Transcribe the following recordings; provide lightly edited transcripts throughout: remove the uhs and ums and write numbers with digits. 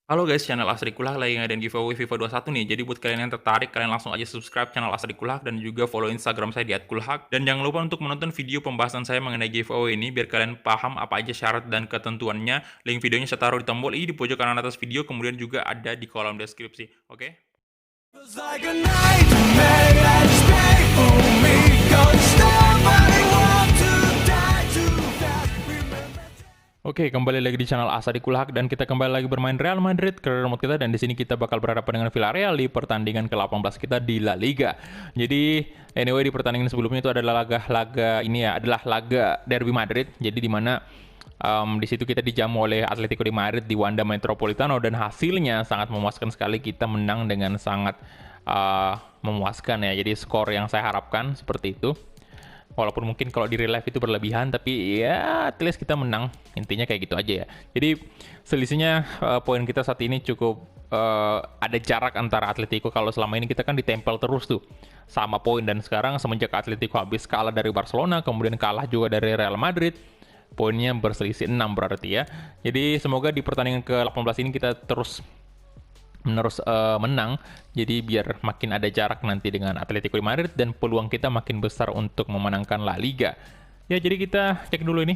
Halo guys, channel Asri Kulak lagi ngadain giveaway FIFA 21 nih. Jadi buat kalian yang tertarik, kalian langsung aja subscribe channel Asri Kulak dan juga follow Instagram saya di @kulhak. Dan jangan lupa untuk menonton video pembahasan saya mengenai giveaway ini biar kalian paham apa aja syarat dan ketentuannya. Link videonya saya taruh di tombol i di pojok kanan atas video, kemudian juga ada di kolom deskripsi. Oke? Feels like a nightmare that's made for me. Don't stop, I want to die too fast. Remember. Oke, kembali lagi di channel Asri Kulak dan kita kembali lagi bermain Real Madrid career mode kita, dan di sini kita bakal berhadapan dengan Villarreal di pertandingan ke-18 kita di La Liga. Jadi anyway, di pertandingan sebelumnya itu adalah laga Derby Madrid. Jadi di mana di situ kita dijamu oleh Atletico de Madrid di Wanda Metropolitano, dan hasilnya sangat memuaskan sekali. Kita menang dengan sangat memuaskan ya. Jadi skor yang saya harapkan seperti itu. Walaupun mungkin kalau di real life itu berlebihan, tapi ya at least kita menang. Intinya kayak gitu aja ya. Jadi selisihnya poin kita saat ini cukup ada jarak antara Atletico. Kalau selama ini kita kan ditempel terus tuh sama poin, dan sekarang semenjak Atletico habis kalah dari Barcelona, kemudian kalah juga dari Real Madrid, poinnya berselisih 6 berarti ya. Jadi semoga di pertandingan ke-18 ini kita terus menang, jadi biar makin ada jarak nanti dengan Atletico de Madrid dan peluang kita makin besar untuk memenangkan La Liga. Ya, jadi kita cek dulu ini.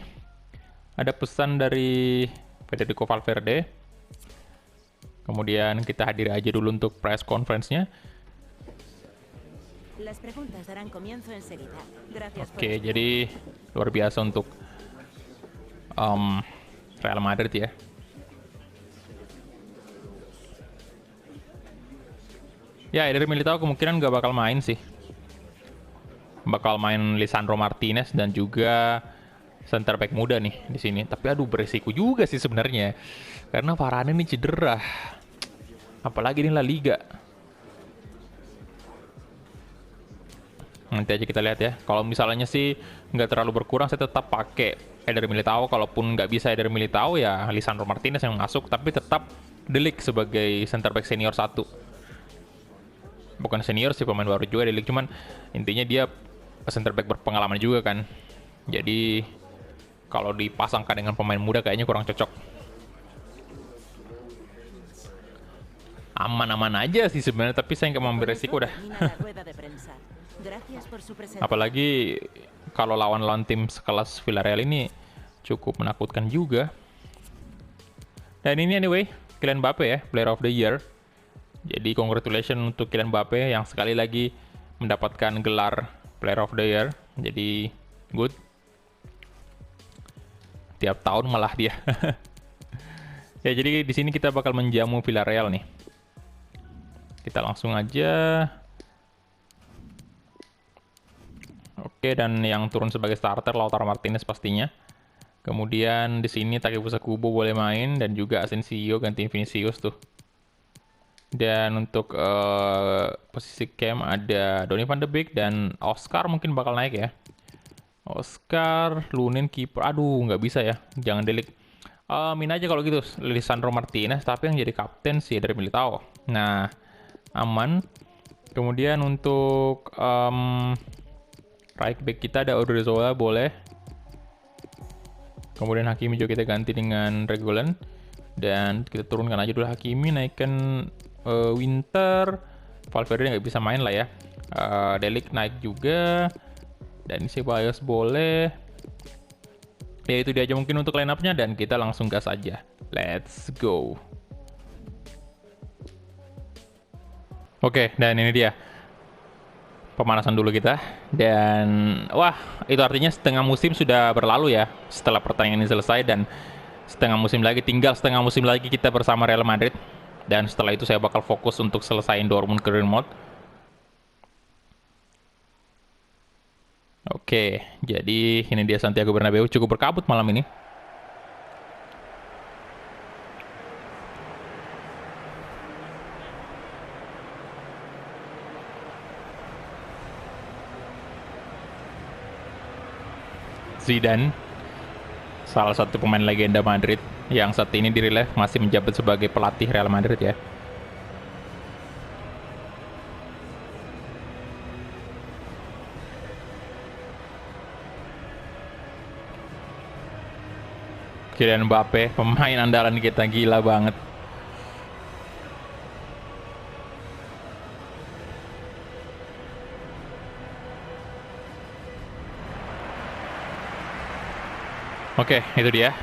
Ada pesan dari Federico Valverde. Kemudian kita hadiri aja dulu untuk press conference-nya. Las preguntas darán comienzo enseguida. Gracias por Oke, esperar. jadi luar biasa untuk Real Madrid ya. Ya, Eder Militao kemungkinan nggak bakal main sih. Bakal main Lisandro Martinez dan juga center back muda nih di sini. Tapi aduh, beresiko juga sih sebenarnya. Karena Varane ini cedera. Apalagi ini La Liga. Nanti aja kita lihat ya. Kalau misalnya sih nggak terlalu berkurang, saya tetap pakai Eder Militao. Kalaupun nggak bisa Eder Militao, ya Lisandro Martinez yang masuk. Tapi tetap De Ligt sebagai center back senior 1. Bukan senior sih, pemain baru juga De Ligt, cuman intinya dia center back berpengalaman juga kan. Jadi kalau dipasangkan dengan pemain muda kayaknya kurang cocok. Aman-aman aja sih sebenarnya, tapi saya nggak mau ambil Con esto resiko dah. termina la rueda de prensa. Gracias por su presencia. Apalagi kalau lawan-lawan tim sekelas Villarreal ini cukup menakutkan juga. Dan ini anyway, Kylian Mbappe ya, Player of the Year. Jadi congratulations untuk Kylian Mbappe yang sekali lagi mendapatkan gelar Player of the Year. Jadi good. Tiap tahun malah dia. Ya, jadi di sini kita bakal menjamu Villarreal nih. Kita langsung aja. Oke, dan yang turun sebagai starter Lautaro Martinez pastinya. Kemudian di sini Takefusa Kubo boleh main, dan juga Asensio ganti Vinicius tuh. Dan untuk posisi cam ada Donny van de Beek dan Oscar mungkin bakal naik ya. Oscar, Lunin kiper. Aduh, nggak bisa ya. Jangan De Ligt. Min aja kalau gitu Lisandro Martinez, tapi yang jadi kapten sih dari Militao. Nah, aman. Kemudian untuk right back kita ada Odriozola boleh. Kemudian Hakimi juga kita ganti dengan Reguilon. Dan kita turunkan aja dulu Hakimi, naikkan Winter. Valverde nggak bisa main lah ya. De Ligt naik juga. Dan Ceballos boleh. Ya itu dia aja mungkin untuk line up-nya, dan kita langsung gas aja. Let's go. Oke, dan ini dia pemanasan dulu kita. Dan wah, itu artinya setengah musim sudah berlalu ya setelah pertandingan ini selesai, dan tinggal setengah musim lagi kita bersama Real Madrid. Dan setelah itu saya bakal fokus untuk selesaiin Dortmund career mode. Oke, jadi ini dia Santiago Bernabeu, cukup berkabut malam ini. Zidane, salah satu pemain legenda Madrid yang saat ini di real life masih menjabat sebagai pelatih Real Madrid ya. Kylian Mbappe, pemain andalan kita, gila banget. Oke, itu dia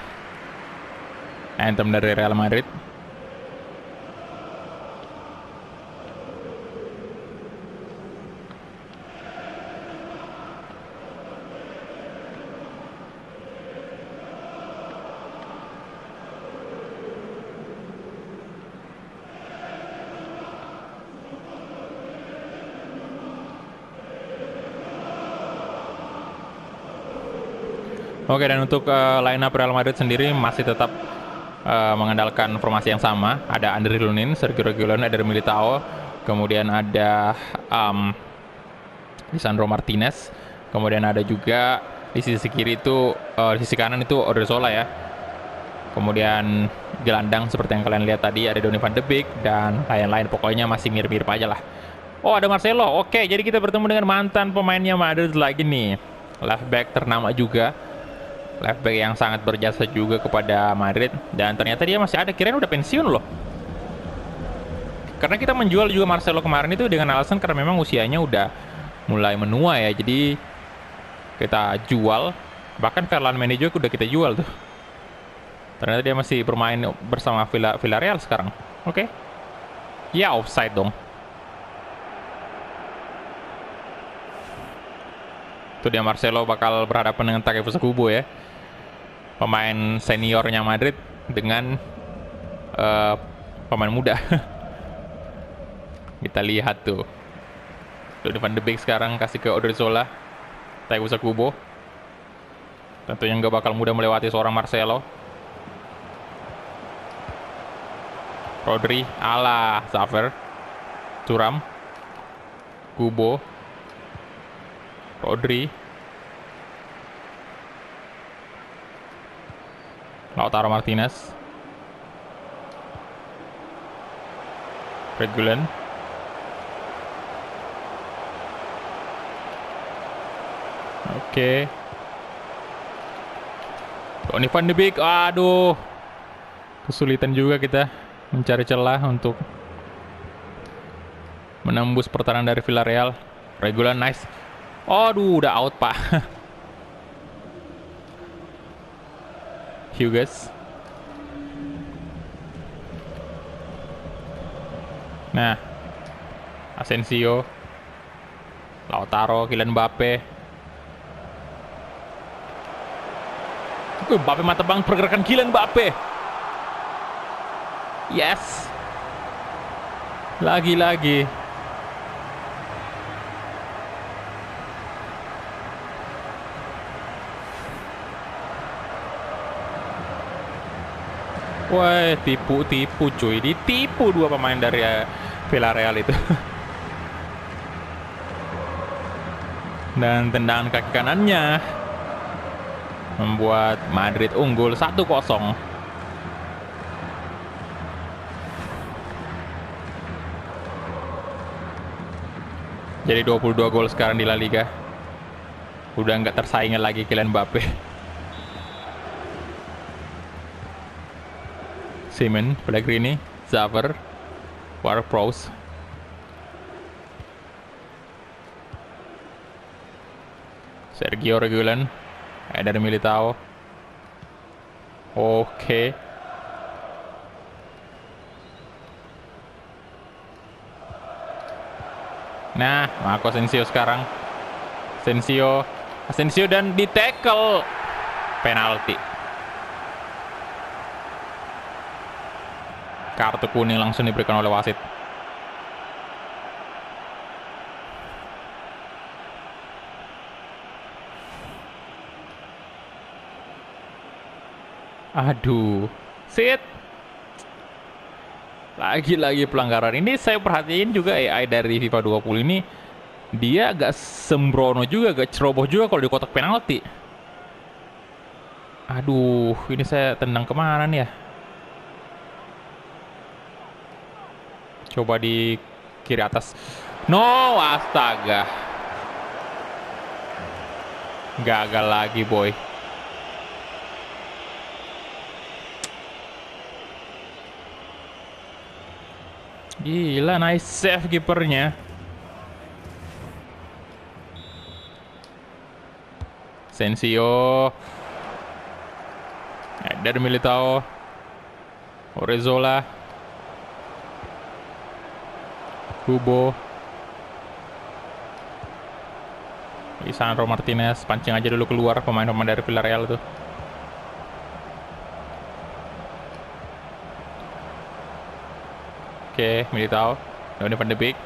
anthem dari Real Madrid. Oke, dan untuk line up Real Madrid sendiri masih tetap mengandalkan formasi yang sama. Ada Andre Lunin, Sergio Reguilon, Eder Militao, kemudian ada Lisandro Martinez, kemudian ada juga di sisi kiri itu, di sisi kanan itu Odriozola ya. Kemudian gelandang seperti yang kalian lihat tadi ada Donny van de Beek dan lain-lain, pokoknya masih mirip-mirip aja lah. Oh, ada Marcelo. Oke, jadi kita bertemu dengan mantan pemainnya Madrid lagi nih. Left back ternama juga. Left back yang sangat berjasa juga kepada Madrid. Dan ternyata dia masih ada, kirain udah pensiun loh. Karena kita menjual juga Marcelo kemarin itu dengan alasan karena memang usianya udah mulai menua ya. Jadi kita jual. Bahkan Ferland Mendy juga udah kita jual tuh. Ternyata dia masih bermain bersama Villarreal sekarang. Oke. Ya, offside dong. Itu dia Marcelo bakal berhadapan dengan Takefusa Kubo ya. Pemain seniornya Madrid dengan pemain muda. Kita lihat tuh. Donny van de Beek sekarang kasih ke Odriozola. Takefusa Kubo. Tentunya nggak bakal mudah melewati seorang Marcelo. Rodri, ala Zafer. Thuram. Kubo. Rodri. Lautaro Martinez. Reguilon. Oke. Donny van de Beek. Aduh. Kesulitan juga kita mencari celah untuk menembus pertahanan dari Villarreal. Reguilon nice. Aduh, udah out, Pak. Hughes. Nah, Asensio, Lautaro, Kylian Mbappe. Mbappe mata bang pergerakan Kylian Mbappe. Yes. Lagi-lagi. Wah, tipu cuy. Ditipu dua pemain dari Villarreal itu. Dan tendangan kaki kanannya membuat Madrid unggul 1-0. Jadi 22 gol sekarang di La Liga. Udah nggak tersaingi lagi Kylian Mbappe. Simon, Pellegrini, Zaver, Ward-Prowse. Sergio Reguilon, Eder Militao. Oke. Nah, Marco Asensio sekarang. Asensio dan di tackle. Penalti. Kartu kuning langsung diberikan oleh wasit. Aduh, sit. Lagi-lagi pelanggaran. Ini saya perhatiin juga AI dari FIFA 20 ini, dia agak sembrono juga, agak ceroboh juga kalau di kotak penalti. Aduh, ini saya tendang kemana nih ya? Coba di kiri atas. No, astaga. Gagal lagi, boy. Gila, nice save kipernya. Asensio. Eder Militao, Orezzola, Kubo, Lisandro Martinez, pancing aja dulu keluar pemain-pemain dari Villarreal tuh. Oke, Militao, Donny van de Beek.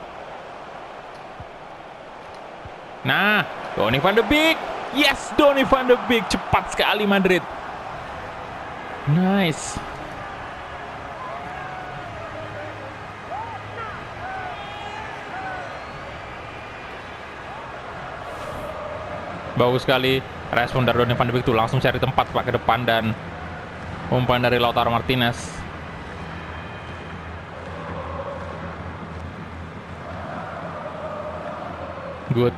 Nah, Donny van de Beek. Yes, Donny van de Beek, cepat sekali Madrid. Nice. Bagus sekali respon dari Donny van de Beek tuh, langsung cari tempat Pak ke depan dan umpan dari Lautaro Martinez. Good.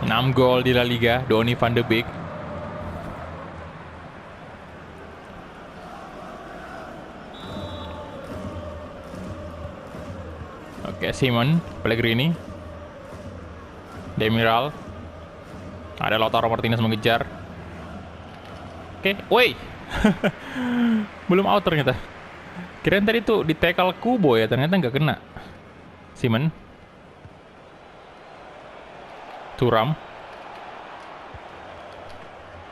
Enam gol di La Liga, Donny van de Beek. Oke, Simon, Pellegrini, Demiral, ada Lautaro Martinez mengejar. Oke, woi, belum out ternyata. Kirain tadi tuh di tackle Kubo ya, ternyata nggak kena. Simon, Thuram,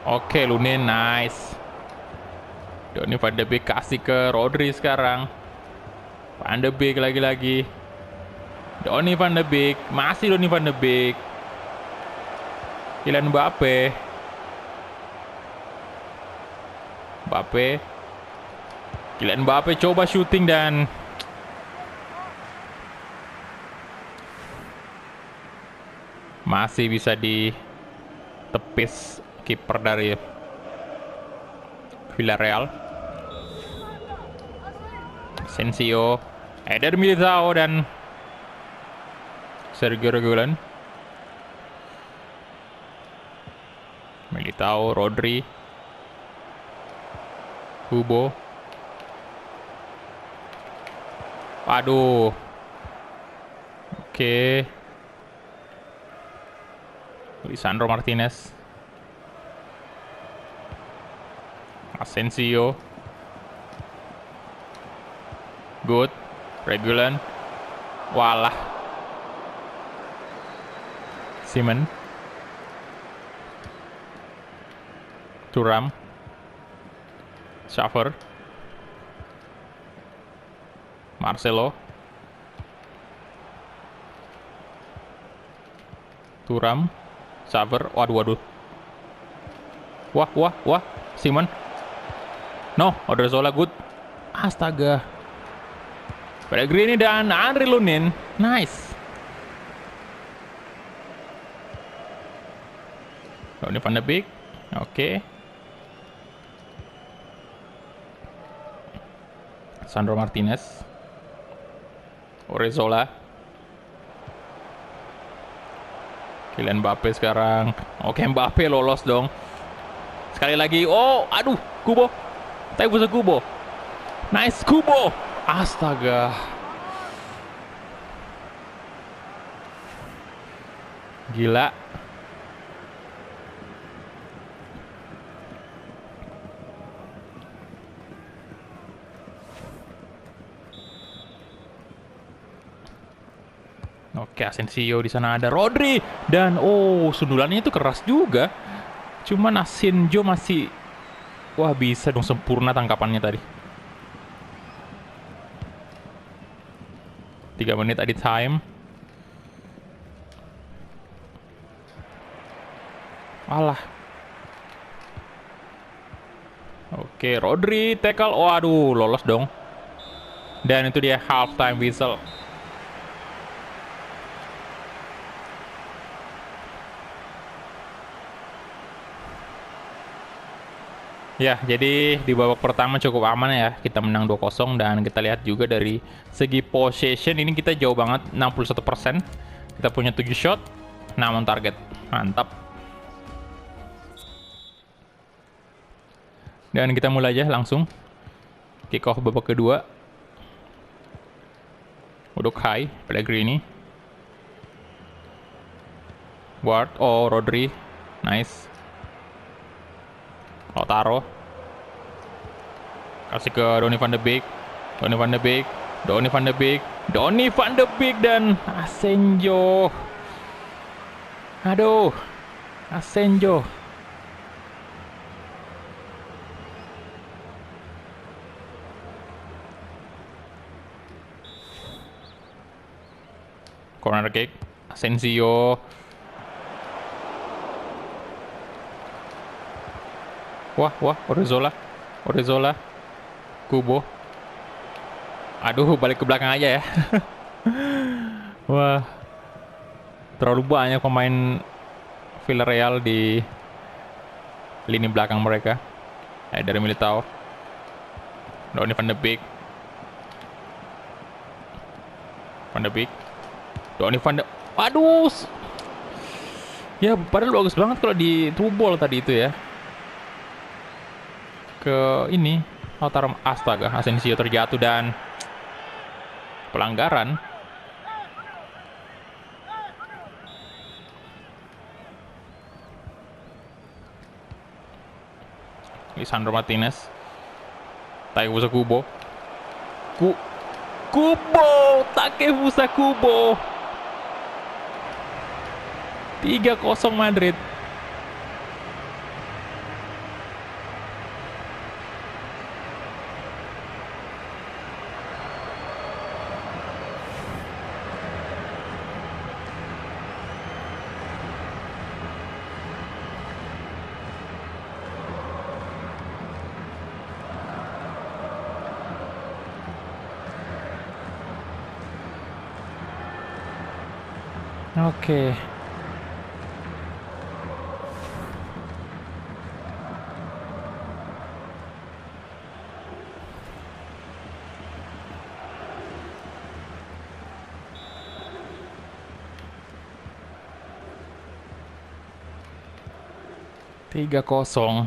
oke, Lunin, nice. Donny van de Beek kasih ke Rodri sekarang. Van de Beek lagi-lagi. Donny van de Beek, masih Donny van de Beek. Kylian Mbappe. Kylian Mbappe coba shooting dan masih bisa ditepis kiper dari Villarreal. Asensio, Eder Militao dan Sergio Reguilon. Militao, Rodri, Kubo. Aduh. Oke. Lisandro Martinez. Asensio. Good. Reguilon. Walah. Simon, Thuram, Schaffer, Marcelo, Thuram, Schaffer, waduh. Wah, Simon. No, Odriozola, good. Astaga. Pellegrini dan Andre Lunin, nice. Donny van de Beek, oke. Sandro Martinez, Orezzola, Kylian Mbappe sekarang. Oke, Mbappe lolos dong. Sekali lagi, oh, aduh, Kubo. Tapi bisa Kubo. Nice, Kubo. Astaga. Gila. Oke, Asensio, di sana ada Rodri dan sundulannya itu keras juga. Cuman Asensio masih bisa dong sempurna tangkapannya tadi. 3 menit added time. Alah. Oke, Rodri tackle. Waduh, lolos dong. Dan itu dia half time whistle. Ya, jadi di babak pertama cukup aman ya. Kita menang 2-0 dan kita lihat juga dari segi possession ini kita jauh banget, 61%. Kita punya 7 shot, 6 on target. Mantap. Dan kita mulai aja langsung. Kick off babak kedua. Udokai, Pellegrini. Ward, oh Rodri, nice. Lautaro, kasih ke Donny van de Beek, Donny van de Beek, Donny van de Beek, Donny van de Beek dan Asenjo. Aduh, Asenjo. Corner kick, Asensio. Wah, Odriozola, Kubo. Aduh, balik ke belakang aja ya. Wah, terlalu banyak pemain Villarreal di lini belakang mereka. Dari Militao, Donny van de Beek, Donny van de... Aduh. Ya, padahal bagus banget kalau di through ball tadi itu ya. Ke ini, Lautaro, astaga, Asensio terjatuh dan pelanggaran. Lisandro Martinez, Takefusa Kubo, Takefusa Kubo. 3-0 Madrid. Oke. Tiga kosong.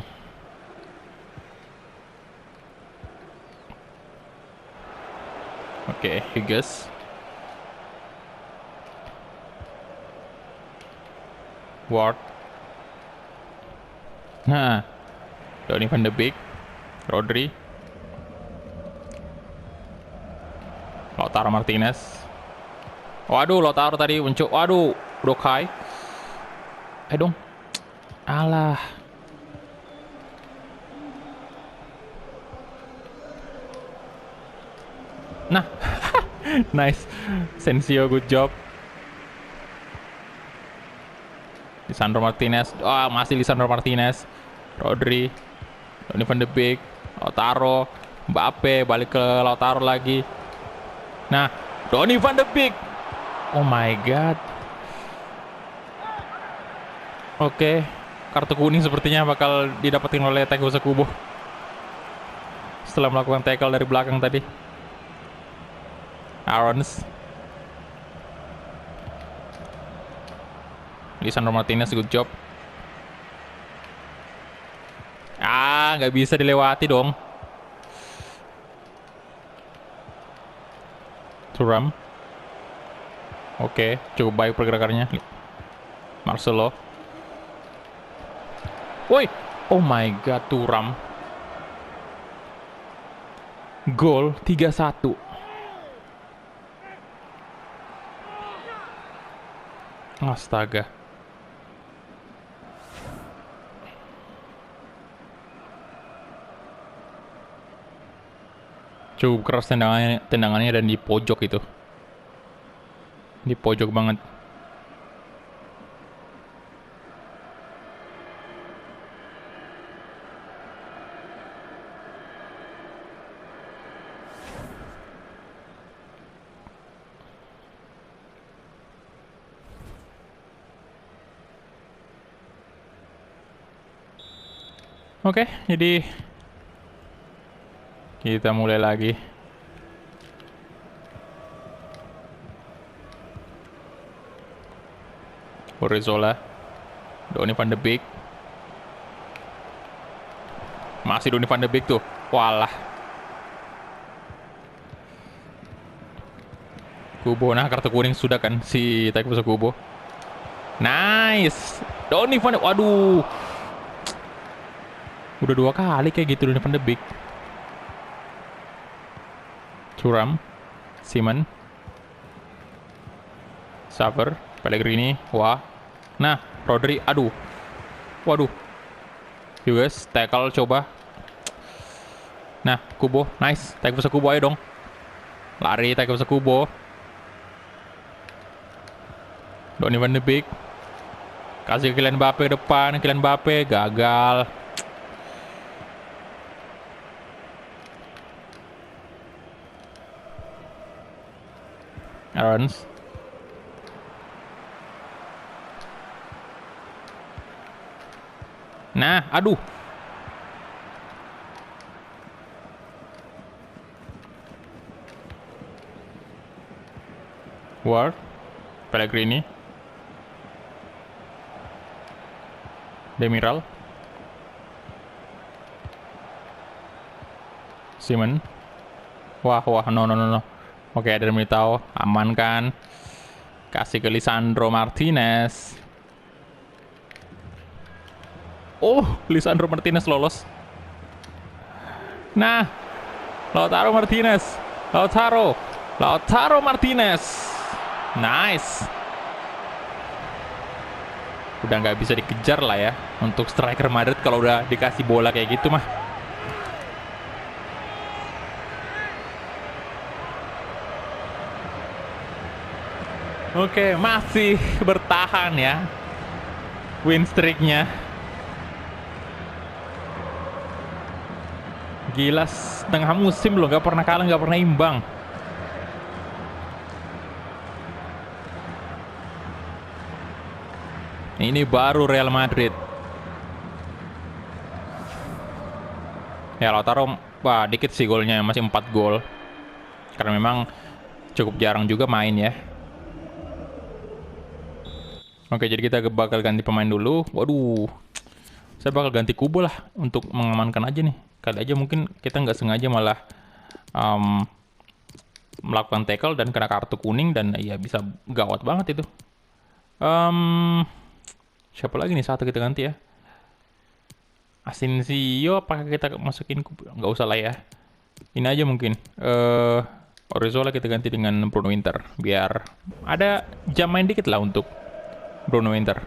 Oke, Hughes. Ward. Nah, Donny van de Beek, Rodri, Lautaro Martinez. Waduh, Lautaro tadi mencuk. Waduh, Brokai. Dong. Alah. Nah, nice. Sensio, good job. Lisandro Martinez, masih Lisandro Martinez, Rodri, Donny van de Beek, Lautaro, Mbappe, balik ke Lautaro lagi. Nah, Donny van de Beek, oh my god. Oke, kartu kuning sepertinya bakal didapetin oleh Takefusa Kubo setelah melakukan tackle dari belakang tadi. Aarons, Lisandro Martinez, good job. Nggak bisa dilewati dong. Thuram. Oke, cukup baik pergerakannya. Marcelo. Woi, oh my god, Thuram. Gol 3-1. Astaga. Cukup keras tendangannya dan di pojok itu. Di pojok banget. Oke, jadi kita mulai lagi. Odriozola, Donny van de Beek. Masih Donny van de Beek tuh. Walah. Kubo, nah kartu kuning sudah kan si Takefusa Kubo. Nice. Donny van de... Waduh. Udah 2 kali kayak gitu Donny van de Beek. Thuram. Simon. Saver. Pellegrini. Wah. Nah, Rodri. Aduh. Waduh. Hughes. Tackle coba. Nah, Kubo. Nice. Tackle bisa Kubo ayo dong. Lari. Tackle bisa Kubo. Donny van de Beek. Kasih ke Kylian Mbappe ke depan. Kylian Mbappe gagal. Aarons. Nah, aduh. Ward. Pellegrini. Demiral. Simon. Wah, no. Oke, ada Militao, aman kan? Kasih ke Lisandro Martinez. Oh, Lisandro Martinez lolos. Nah, Lautaro Martinez. Nice. Udah nggak bisa dikejar lah ya untuk striker Madrid kalau udah dikasih bola kayak gitu mah. Oke, masih bertahan ya win streaknya. Gila, setengah musim loh, nggak pernah kalah, nggak pernah imbang. Ini baru Real Madrid. Ya, Lautaro, wah dikit sih golnya, masih 4 gol. Karena memang cukup jarang juga main ya. Oke, jadi kita bakal ganti pemain dulu. Waduh, saya bakal ganti Kubo lah untuk mengamankan aja nih. Kali aja mungkin kita nggak sengaja malah melakukan tackle dan kena kartu kuning dan ya bisa gawat banget itu. Siapa lagi nih satu kita ganti ya? Asensio apakah kita masukin Kubo? Nggak usah lah ya. Ini aja mungkin. Orzola kita ganti dengan Bruno Winter biar ada jam main dikit lah untuk Bruno Winter.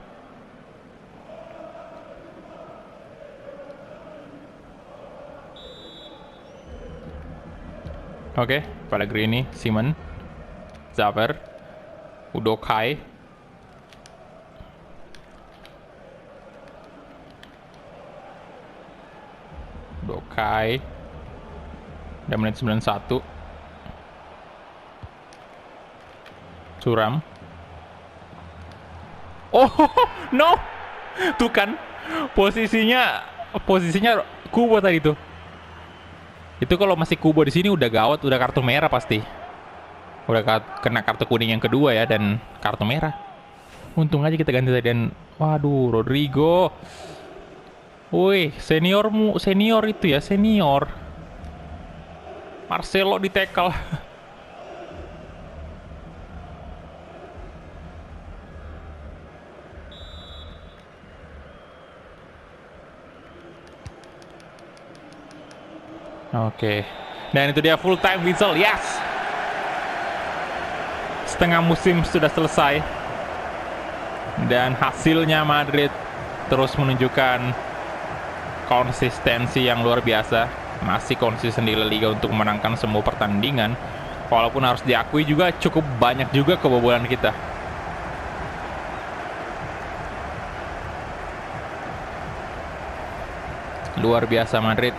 Oke, Pellegrini, Simon, Zaver, Udokai, dan menit 91. Thuram. Oh no, tuh kan posisinya Kubo tadi tuh. Itu kalau masih Kubo di sini udah gawat, udah kartu merah pasti. Udah kena kartu kuning yang kedua ya dan kartu merah. Untung aja kita ganti tadi dan waduh, Rodrigo. Woi, senior itu ya, senior. Marcelo di tackle. Oke. Dan itu dia full time whistle. Yes. Setengah musim sudah selesai. Dan hasilnya Madrid terus menunjukkan konsistensi yang luar biasa. Masih konsisten di La Liga untuk memenangkan semua pertandingan. Walaupun harus diakui juga cukup banyak juga kebobolan kita. Luar biasa Madrid.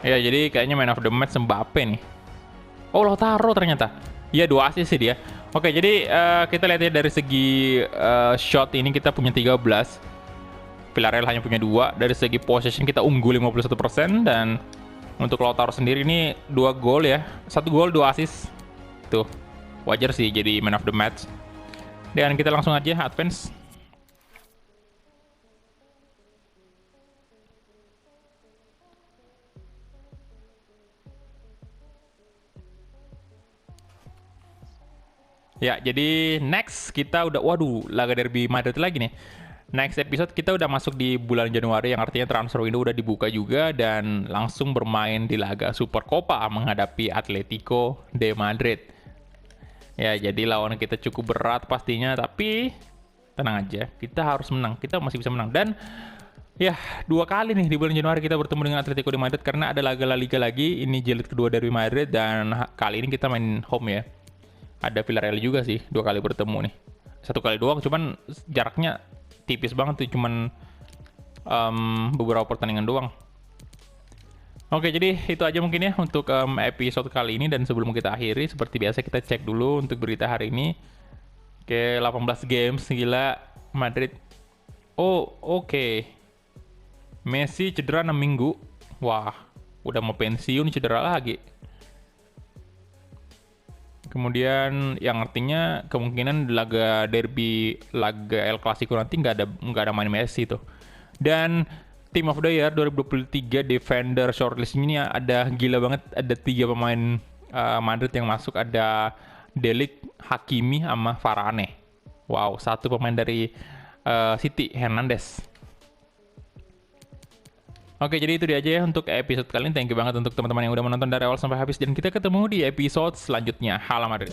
Ya, jadi kayaknya man of the match Mbappe nih. Oh, Lautaro ternyata. Iya, 2 assist sih dia. Oke, jadi kita lihat ya dari segi shot ini kita punya 13. Villarreal hanya punya 2. Dari segi possession kita unggul 51% dan untuk Lautaro sendiri ini 2 gol ya. 1 gol, 2 assist. Tuh. Wajar sih jadi man of the match. Dan kita langsung aja advance. Ya, jadi next kita udah, waduh, laga derby Madrid lagi nih. Next episode kita udah masuk di bulan Januari yang artinya transfer window udah dibuka juga dan langsung bermain di laga Supercopa menghadapi Atletico de Madrid. Ya, jadi lawan kita cukup berat pastinya, tapi tenang aja, kita harus menang. Kita masih bisa menang. Dan ya, 2 kali nih di bulan Januari kita bertemu dengan Atletico de Madrid karena ada laga La Liga lagi. Ini jilid kedua dari Madrid dan kali ini kita main home ya. Ada Villarreal juga sih, 2 kali bertemu nih. 1 kali doang, cuman jaraknya tipis banget tuh, cuman beberapa pertandingan doang. Oke, jadi itu aja mungkin ya untuk episode kali ini. Dan sebelum kita akhiri, seperti biasa kita cek dulu untuk berita hari ini. Oke, 18 games, gila. Madrid. Oh, oke. Messi cedera 6 minggu. Wah, udah mau pensiun cedera lagi. Kemudian yang artinya kemungkinan laga derby, laga El Clasico nanti nggak ada main Messi tuh. Dan Team of the Year 2023 Defender shortlist ini ada gila banget, ada 3 pemain Madrid yang masuk, ada De Ligt, Hakimi sama Varane. Wow, 1 pemain dari City, Hernandez. Oke, jadi itu dia aja ya untuk episode kali ini. Thank you banget untuk teman-teman yang udah menonton dari awal sampai habis. Dan kita ketemu di episode selanjutnya. Hala Madrid.